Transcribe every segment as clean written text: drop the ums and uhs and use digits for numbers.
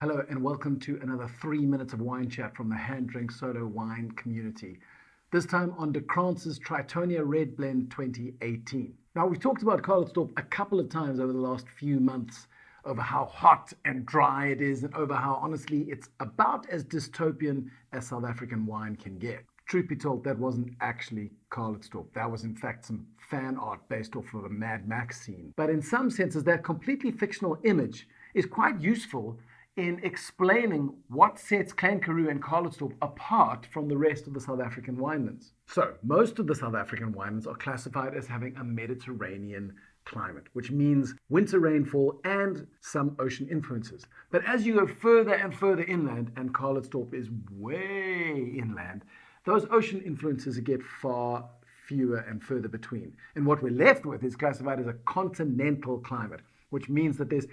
Hello and welcome to another 3 minutes of wine chat from the HanDrinksSolo wine community. This time on de Krans's Tritonia Red Blend 2018. Now we've talked about Calitzdorp a couple of times over the last few months over how hot and dry it is and over how honestly it's about as dystopian as South African wine can get. Truth be told, that wasn't actually Calitzdorp. That was in fact some fan art based off of a Mad Max scene. But in some senses that completely fictional image is quite useful in explaining what sets Klein Karoo and Calitzdorp apart from the rest of the South African winelands. So, most of the South African winelands are classified as having a Mediterranean climate, which means winter rainfall and some ocean influences. But as you go further and further inland, and Calitzdorp is way inland, those ocean influences get far fewer and further between. And what we're left with is classified as a continental climate, which means that there's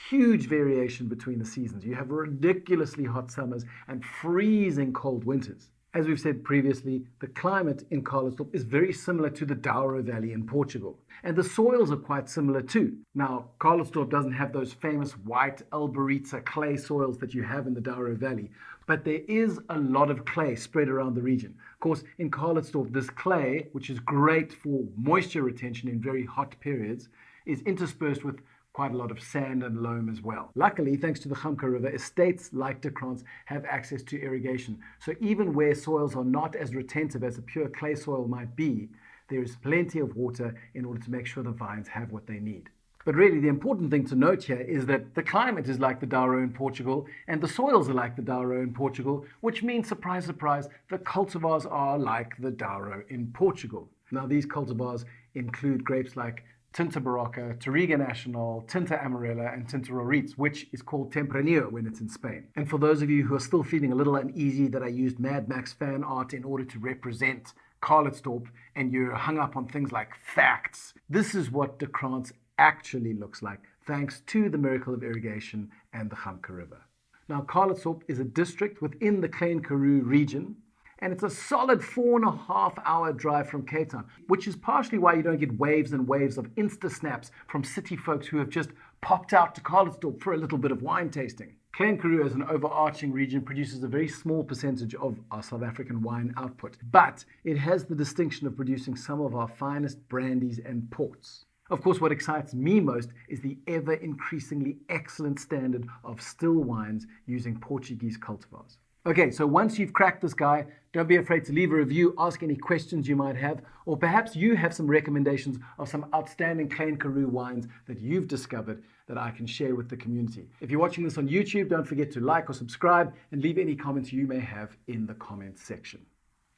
huge variation between the seasons. You have ridiculously hot summers and freezing cold winters. As we've said previously, the climate in Calitzdorp is very similar to the Douro Valley in Portugal. And the soils are quite similar too. Now, Calitzdorp doesn't have those famous white Alberita clay soils that you have in the Douro Valley, but there is a lot of clay spread around the region. Of course, in Calitzdorp, this clay, which is great for moisture retention in very hot periods, is interspersed with quite a lot of sand and loam as well. Luckily, thanks to the GAMKA River, estates like de Krans have access to irrigation. So even where soils are not as retentive as a pure clay soil might be, there is plenty of water in order to make sure the vines have what they need. But really, the important thing to note here is that the climate is like the Douro in Portugal, and the soils are like the Douro in Portugal, which means, surprise, surprise, the cultivars are like the Douro in Portugal. Now, these cultivars include grapes like Tinta Barocca, Touriga Nacional, Tinta Amarela, and Tinta Roriz, which is called Tempranillo when it's in Spain. And for those of you who are still feeling a little uneasy that I used Mad Max fan art in order to represent Calitzdorp and you're hung up on things like facts, this is what de Krans actually looks like, thanks to the miracle of irrigation and the GAMKA River. Now, Calitzdorp is a district within the Klein Karoo region, and it's a solid 4.5-hour drive from Cape Town, which is partially why you don't get waves and waves of Insta snaps from city folks who have just popped out to Calitzdorp for a little bit of wine tasting. Klein Karoo as an overarching region produces a very small percentage of our South African wine output, but it has the distinction of producing some of our finest brandies and ports. Of course, what excites me most is the ever increasingly excellent standard of still wines using Portuguese cultivars. Okay, so once you've cracked this guy, don't be afraid to leave a review, ask any questions you might have, or perhaps you have some recommendations of some outstanding Klein Karoo wines that you've discovered that I can share with the community. If you're watching this on YouTube, don't forget to like or subscribe and leave any comments you may have in the comments section.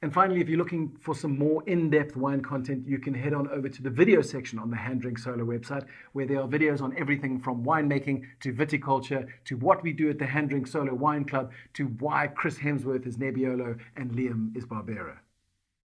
And finally, if you're looking for some more in-depth wine content, you can head on over to the video section on the HanDrinksSolo website, where there are videos on everything from winemaking to viticulture to what we do at the HanDrinksSolo Wine Club to why Chris Hemsworth is Nebbiolo and Liam is Barbera.